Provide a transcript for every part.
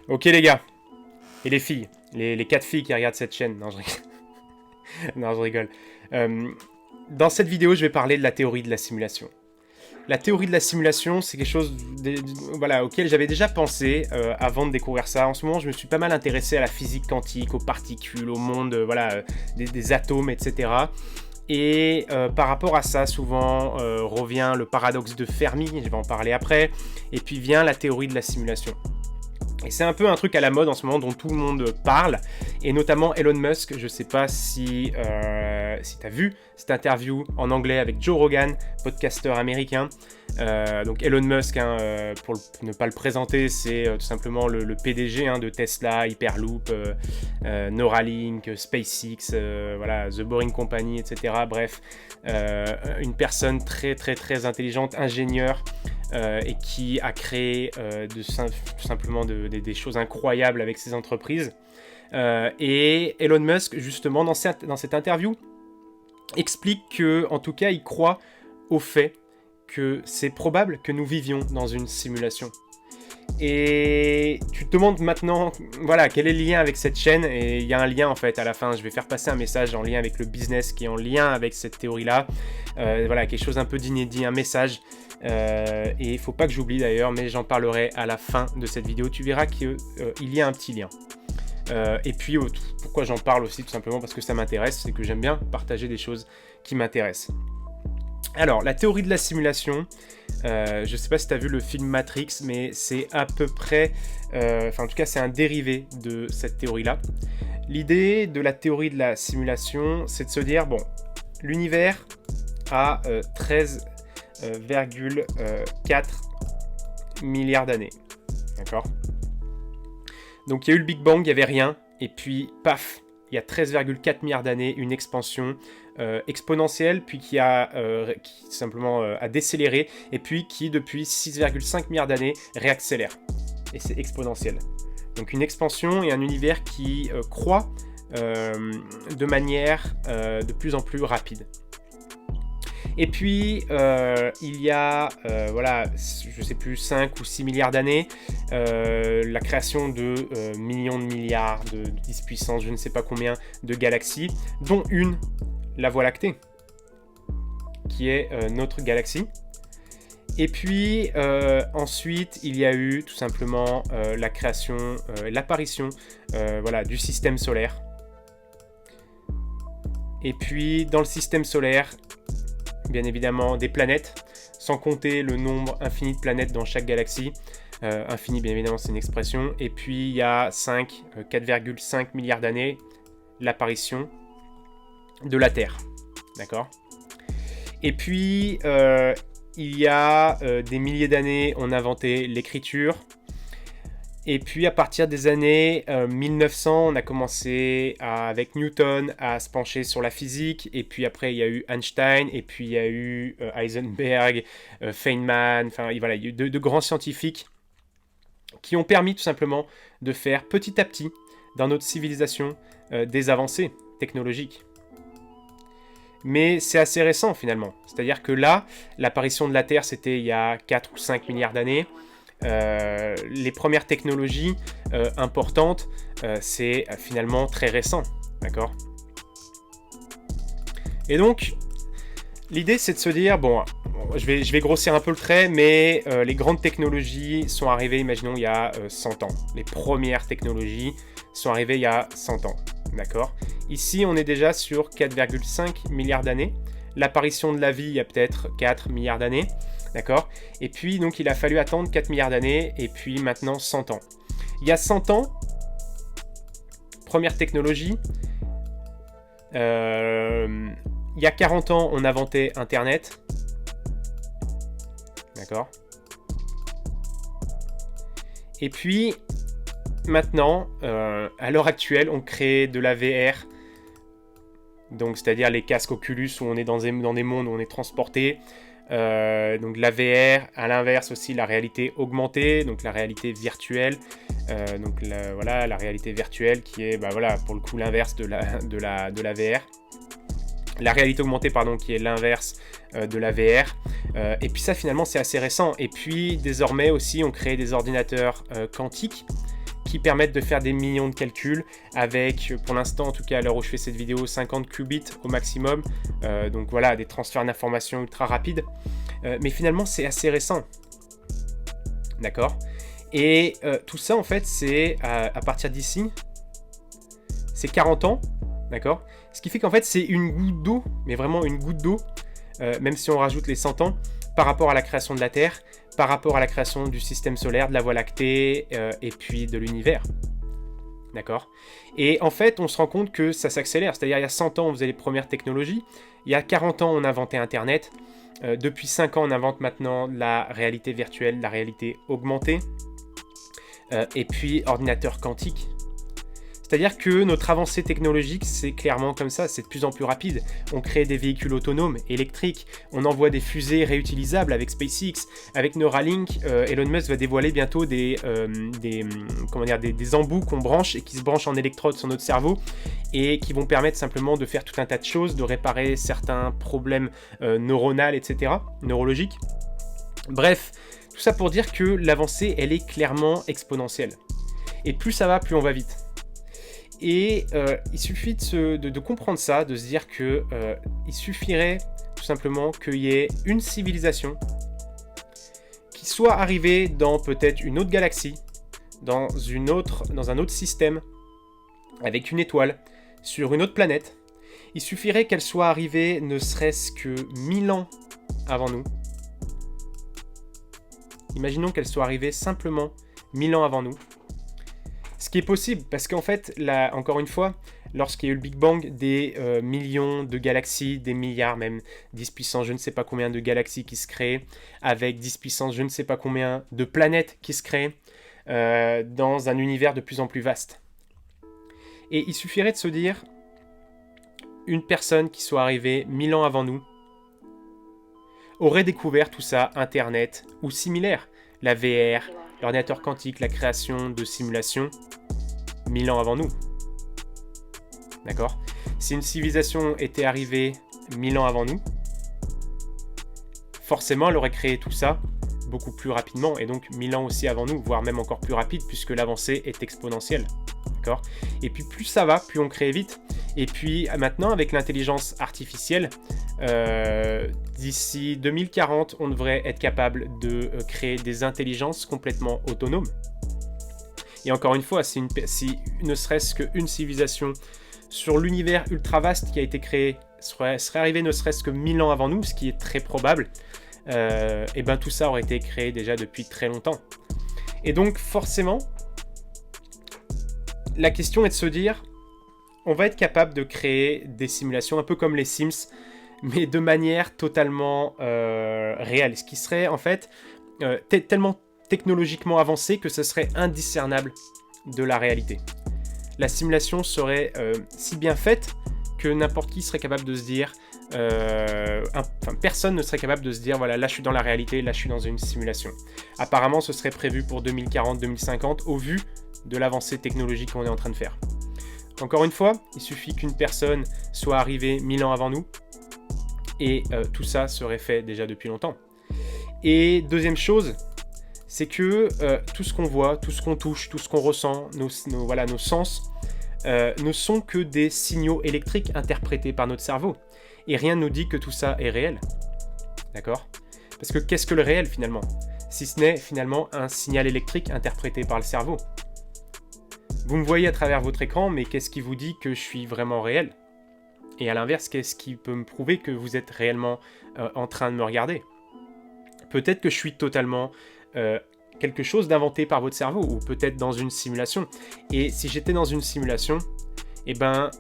Ok les gars, et les filles, les 4 filles qui regardent cette chaîne, non je rigole. Non, je rigole. Dans cette vidéo, je vais parler de la théorie de la simulation. La théorie de la simulation, c'est quelque chose voilà, auquel j'avais déjà pensé avant de découvrir ça. En ce moment, je me suis pas mal intéressé à la physique quantique, aux particules, au monde voilà, des atomes, etc. Et par rapport à ça, souvent revient le paradoxe de Fermi, je vais en parler après, et puis vient la théorie de la simulation. Et c'est un peu un truc à la mode en ce moment dont tout le monde parle, et notamment Elon Musk. Je sais pas si tu as vu cette interview en anglais avec Joe Rogan, podcasteur américain. Donc Elon Musk, pour ne pas le présenter, c'est tout simplement le PDG de Tesla, Hyperloop, Neuralink, SpaceX, voilà, The Boring Company, etc. Bref, une personne très très très intelligente, ingénieur, et qui a créé tout simplement des choses incroyables avec ses entreprises. Et Elon Musk, justement, dans cette interview, explique que, en tout cas, il croit au fait que c'est probable que nous vivions dans une simulation. Et tu te demandes maintenant, voilà, quel est le lien avec cette chaîne? Et il y a un lien en fait à la fin. Je vais faire passer un message en lien avec le business qui est en lien avec cette théorie-là. Voilà, quelque chose un peu d'inédit, un message. Et il ne faut pas que j'oublie d'ailleurs, mais j'en parlerai à la fin de cette vidéo. Tu verras qu'il y a un petit lien. Et puis pourquoi j'en parle aussi, tout simplement parce que ça m'intéresse, c'est que j'aime bien partager des choses qui m'intéressent. Alors, la théorie de la simulation, je ne sais pas si tu as vu le film Matrix, mais c'est à peu près, en tout cas c'est un dérivé de cette théorie-là. L'idée de la théorie de la simulation, c'est de se dire, bon, l'univers a 13,4 milliards d'années, d'accord? Donc il y a eu le Big Bang, il n'y avait rien, et puis paf, il y a 13,4 milliards d'années, une expansion exponentielle, puis qui simplement a décéléré, et puis qui depuis 6,5 milliards d'années réaccélère. Et c'est exponentiel. Donc une expansion et un univers qui croît de manière de plus en plus rapide. Et puis, il y a, voilà, je ne sais plus, 5 ou 6 milliards d'années, la création de millions de milliards, de 10 puissance, je ne sais pas combien, de galaxies, dont une, la Voie lactée, qui est notre galaxie. Et puis, ensuite, il y a eu tout simplement la création, l'apparition voilà, du système solaire. Et puis, dans le système solaire, bien évidemment des planètes, sans compter le nombre infini de planètes dans chaque galaxie. Infini, bien évidemment, c'est une expression. Et puis, il y a 4,5 milliards d'années, l'apparition de la Terre. D'accord ? Et puis, il y a des milliers d'années, on a inventé l'écriture. Et puis, à partir des années 1900, on a commencé avec Newton à se pencher sur la physique. Et puis après, il y a eu Einstein. Et puis, il y a eu Heisenberg, Feynman. Enfin, voilà, il y a eu de grands scientifiques qui ont permis tout simplement de faire petit à petit, dans notre civilisation, des avancées technologiques. Mais c'est assez récent, finalement. C'est-à-dire que là, l'apparition de la Terre, c'était il y a 4 ou 5 milliards d'années. Les premières technologies importantes, c'est finalement très récent, d'accord? Et donc, l'idée c'est de se dire, bon, je vais grossir un peu le trait, mais les grandes technologies sont arrivées, imaginons, il y a 100 ans. Les premières technologies sont arrivées il y a 100 ans, d'accord? Ici, on est déjà sur 4,5 milliards d'années. L'apparition de la vie, il y a peut-être 4 milliards d'années. D'accord ? Et puis, donc, il a fallu attendre 4 milliards d'années, et puis maintenant 100 ans. Il y a 100 ans, première technologie. Il y a 40 ans, on inventait Internet. D'accord ? Et puis, maintenant, à l'heure actuelle, on crée de la VR. Donc, c'est-à-dire les casques Oculus où on est dans des mondes où on est transporté. Donc la VR, à l'inverse aussi la réalité augmentée, donc la réalité virtuelle, donc la réalité virtuelle qui est voilà, pour le coup l'inverse de la VR. La réalité augmentée, pardon, qui est l'inverse de la VR. Et puis ça finalement c'est assez récent. Et puis désormais aussi on crée des ordinateurs quantiques qui permettent de faire des millions de calculs avec, pour l'instant en tout cas à l'heure où je fais cette vidéo, 50 qubits au maximum. Donc voilà, des transferts d'informations ultra rapides. Mais finalement c'est assez récent. D'accord? Et tout ça en fait c'est à partir d'ici, c'est 40 ans. D'accord? Ce qui fait qu'en fait c'est une goutte d'eau, mais vraiment une goutte d'eau, même si on rajoute les 100 ans, par rapport à la création de la Terre, par rapport à la création du système solaire, de la Voie lactée, et puis de l'univers. D'accord? Et en fait, on se rend compte que ça s'accélère. C'est-à-dire, il y a 100 ans, on faisait les premières technologies. Il y a 40 ans, on inventait Internet. Depuis 5 ans, on invente maintenant la réalité virtuelle, la réalité augmentée. Et puis, ordinateur quantique. C'est-à-dire que notre avancée technologique, c'est clairement comme ça, c'est de plus en plus rapide. On crée des véhicules autonomes, électriques, on envoie des fusées réutilisables avec SpaceX, avec Neuralink. Elon Musk va dévoiler bientôt des embouts qu'on branche et qui se branchent en électrodes sur notre cerveau et qui vont permettre simplement de faire tout un tas de choses, de réparer certains problèmes neuronaux, etc., neurologiques. Bref, tout ça pour dire que l'avancée, elle est clairement exponentielle. Et plus ça va, plus on va vite. Et il suffit de comprendre ça, de se dire que il suffirait tout simplement qu'il y ait une civilisation qui soit arrivée dans peut-être une autre galaxie, dans un autre système, avec une étoile, sur une autre planète. Il suffirait qu'elle soit arrivée ne serait-ce que 1000 ans avant nous. Imaginons qu'elle soit arrivée simplement 1000 ans avant nous. Ce qui est possible, parce qu'en fait, là, encore une fois, lorsqu'il y a eu le Big Bang, des millions de galaxies, des milliards même, 10 puissance je ne sais pas combien de galaxies qui se créent, avec 10 puissance je ne sais pas combien de planètes qui se créent, dans un univers de plus en plus vaste. Et il suffirait de se dire, une personne qui soit arrivée 1000 ans avant nous, aurait découvert tout ça, Internet, ou similaire, la VR, l'ordinateur quantique, la création de simulations, 1000 ans avant nous. D'accord? Si une civilisation était arrivée 1000 ans avant nous, forcément elle aurait créé tout ça beaucoup plus rapidement, et donc 1000 ans aussi avant nous, voire même encore plus rapide, puisque l'avancée est exponentielle. D'accord? Et puis plus ça va, plus on crée vite. Et puis maintenant, avec l'intelligence artificielle, d'ici 2040, on devrait être capable de créer des intelligences complètement autonomes. Et encore une fois, si ne serait-ce qu'une civilisation sur l'univers ultra vaste qui a été créé serait arrivée ne serait-ce que 1000 ans avant nous, ce qui est très probable, et ben tout ça aurait été créé déjà depuis très longtemps. Et donc forcément, la question est de se dire, on va être capable de créer des simulations un peu comme les Sims, mais de manière totalement réelle. Ce qui serait en fait tellement technologiquement avancé que ce serait indiscernable de la réalité. La simulation serait si bien faite que n'importe qui serait capable de se dire, personne ne serait capable de se dire, voilà, là je suis dans la réalité, là je suis dans une simulation. Apparemment ce serait prévu pour 2040-2050 au vu de l'avancée technologique qu'on est en train de faire. Encore une fois, il suffit qu'une personne soit arrivée 1000 ans avant nous, et tout ça serait fait déjà depuis longtemps. Et deuxième chose, c'est que tout ce qu'on voit, tout ce qu'on touche, tout ce qu'on ressent, nos sens, ne sont que des signaux électriques interprétés par notre cerveau. Et rien ne nous dit que tout ça est réel. D'accord ? Parce que qu'est-ce que le réel finalement ? Si ce n'est finalement un signal électrique interprété par le cerveau. Vous me voyez à travers votre écran, mais qu'est-ce qui vous dit que je suis vraiment réel ? Et à l'inverse, qu'est-ce qui peut me prouver que vous êtes réellement en train de me regarder ? Peut-être que je suis totalement quelque chose d'inventé par votre cerveau, ou peut-être dans une simulation. Et si j'étais dans une simulation, eh ben,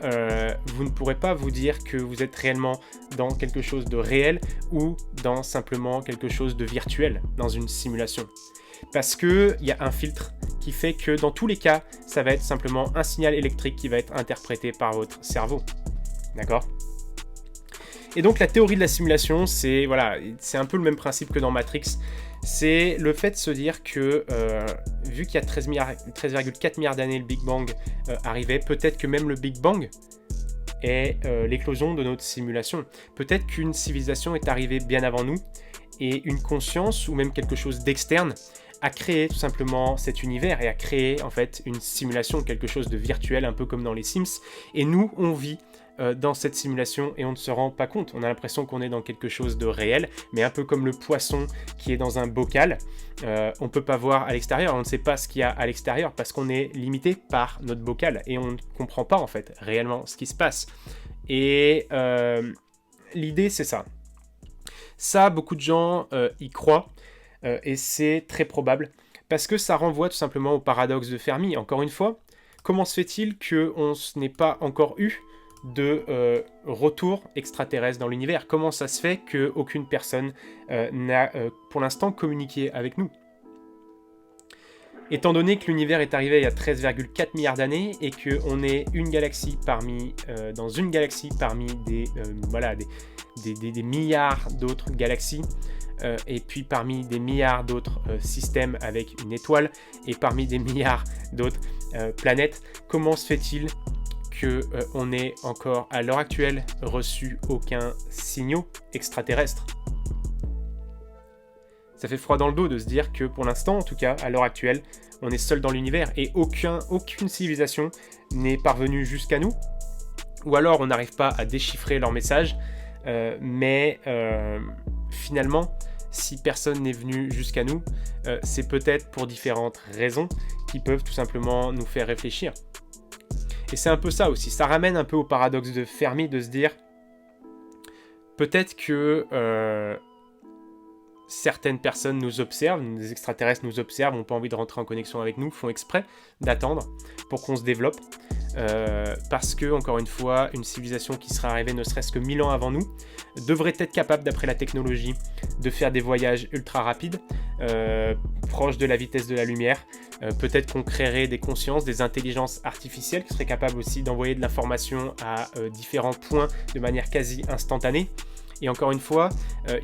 vous ne pourrez pas vous dire que vous êtes réellement dans quelque chose de réel ou dans simplement quelque chose de virtuel, dans une simulation. Parce qu'il y a un filtre qui fait que dans tous les cas, ça va être simplement un signal électrique qui va être interprété par votre cerveau. D'accord ? Et donc la théorie de la simulation, c'est un peu le même principe que dans Matrix. C'est le fait de se dire que, vu qu'il y a 13,4 milliards d'années, le Big Bang arrivait, peut-être que même le Big Bang est l'éclosion de notre simulation. Peut-être qu'une civilisation est arrivée bien avant nous, et une conscience, ou même quelque chose d'externe, a créé tout simplement cet univers et a créé en fait une simulation, quelque chose de virtuel, un peu comme dans les Sims. Et nous, on vit dans cette simulation et on ne se rend pas compte. On a l'impression qu'on est dans quelque chose de réel, mais un peu comme le poisson qui est dans un bocal. On ne peut pas voir à l'extérieur, on ne sait pas ce qu'il y a à l'extérieur parce qu'on est limité par notre bocal et on ne comprend pas en fait réellement ce qui se passe. Et l'idée, c'est ça. Ça, beaucoup de gens y croient et c'est très probable parce que ça renvoie tout simplement au paradoxe de Fermi. Encore une fois, comment se fait-il qu'on n'ait pas encore eu de retour extraterrestre dans l'univers? Comment ça se fait qu'aucune personne n'a pour l'instant communiqué avec nous? Étant donné que l'univers est arrivé il y a 13,4 milliards d'années et qu'on est une galaxie dans une galaxie parmi des milliards d'autres galaxies, et puis parmi des milliards d'autres systèmes avec une étoile, et parmi des milliards d'autres planètes, comment se fait-il qu'on ait encore à l'heure actuelle reçu aucun signal extraterrestre? Ça fait froid dans le dos de se dire que pour l'instant, en tout cas, à l'heure actuelle, on est seul dans l'univers et aucune civilisation n'est parvenue jusqu'à nous. Ou alors on n'arrive pas à déchiffrer leur message, mais finalement, si personne n'est venu jusqu'à nous, c'est peut-être pour différentes raisons qui peuvent tout simplement nous faire réfléchir. Et c'est un peu ça aussi, ça ramène un peu au paradoxe de Fermi de se dire peut-être que certaines personnes nous observent, des extraterrestres nous observent, n'ont pas envie de rentrer en connexion avec nous, font exprès d'attendre pour qu'on se développe. Parce que, encore une fois, une civilisation qui serait arrivée ne serait-ce que 1000 ans avant nous devrait être capable, d'après la technologie, de faire des voyages ultra rapides, proches de la vitesse de la lumière. Peut-être qu'on créerait des consciences, des intelligences artificielles qui seraient capables aussi d'envoyer de l'information à différents points de manière quasi instantanée. Et encore une fois,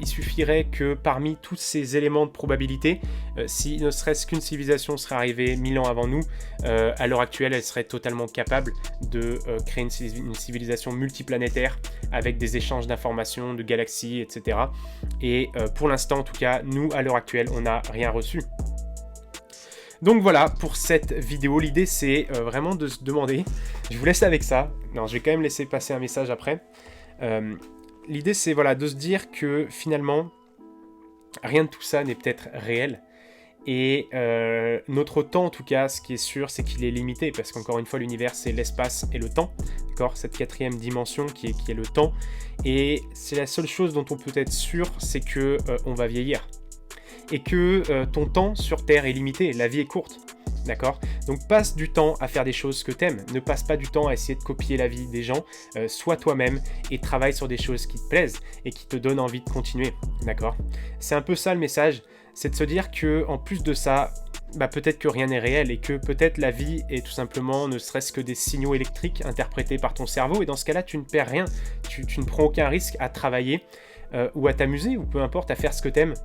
il suffirait que parmi tous ces éléments de probabilité, si ne serait-ce qu'une civilisation serait arrivée 1000 ans avant nous, à l'heure actuelle, elle serait totalement capable de créer une civilisation multiplanétaire avec des échanges d'informations, de galaxies, etc. Et pour l'instant, en tout cas, nous, à l'heure actuelle, on n'a rien reçu. Donc voilà, pour cette vidéo, l'idée c'est vraiment de se demander, je vous laisse avec ça, non, je vais quand même laisser passer un message après. L'idée, c'est voilà, de se dire que finalement, rien de tout ça n'est peut-être réel. Et notre temps, en tout cas, ce qui est sûr, c'est qu'il est limité. Parce qu'encore une fois, l'univers, c'est l'espace et le temps. D'accord ? Cette quatrième dimension qui est le temps. Et c'est la seule chose dont on peut être sûr, c'est qu'on va vieillir. Et que ton temps sur Terre est limité. La vie est courte. D'accord ? Donc passe du temps à faire des choses que t'aimes. Ne passe pas du temps à essayer de copier la vie des gens. Sois toi-même et travaille sur des choses qui te plaisent et qui te donnent envie de continuer. D'accord ? C'est un peu ça le message. C'est de se dire que en plus de ça, peut-être que rien n'est réel et que peut-être la vie est tout simplement ne serait-ce que des signaux électriques interprétés par ton cerveau. Et dans ce cas-là, tu ne perds rien. Tu ne prends aucun risque à travailler ou à t'amuser ou peu importe, à faire ce que t'aimes,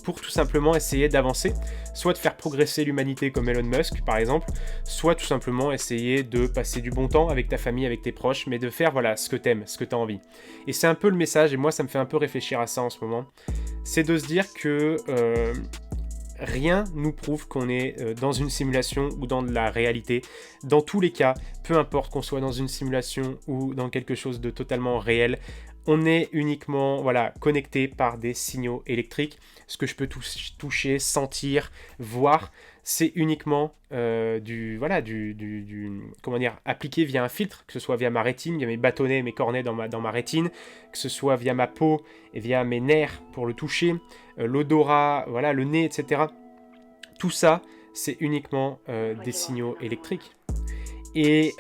pour tout simplement essayer d'avancer, soit de faire progresser l'humanité comme Elon Musk par exemple, soit tout simplement essayer de passer du bon temps avec ta famille, avec tes proches, mais de faire voilà ce que t'aimes, ce que t'as envie. Et c'est un peu le message, et moi ça me fait un peu réfléchir à ça en ce moment, c'est de se dire que rien nous prouve qu'on est dans une simulation ou dans de la réalité. Dans tous les cas, peu importe qu'on soit dans une simulation ou dans quelque chose de totalement réel, on est uniquement connecté par des signaux électriques. Ce que je peux toucher, sentir, voir, c'est uniquement appliqué via un filtre, que ce soit via ma rétine, via mes bâtonnets, mes cornets dans ma rétine, que ce soit via ma peau et via mes nerfs pour le toucher, l'odorat, le nez, etc. Tout ça, c'est uniquement des signaux électriques. Et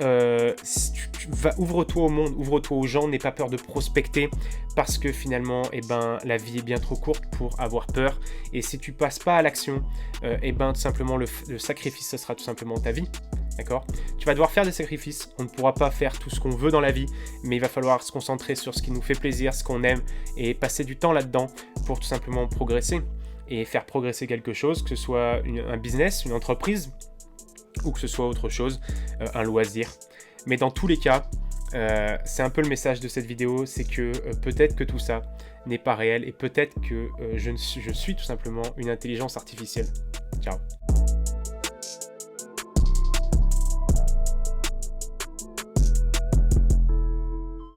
ouvre-toi au monde, ouvre-toi aux gens, n'aie pas peur de prospecter parce que finalement, la vie est bien trop courte pour avoir peur. Et si tu passes pas à l'action, tout simplement le sacrifice, ce sera tout simplement ta vie. D'accord ? Tu vas devoir faire des sacrifices, on ne pourra pas faire tout ce qu'on veut dans la vie, mais il va falloir se concentrer sur ce qui nous fait plaisir, ce qu'on aime, et passer du temps là-dedans pour tout simplement progresser et faire progresser quelque chose, que ce soit un business, une entreprise, ou que ce soit autre chose, un loisir. Mais dans tous les cas, c'est un peu le message de cette vidéo, c'est que peut-être que tout ça n'est pas réel et peut-être que je suis tout simplement une intelligence artificielle. Ciao.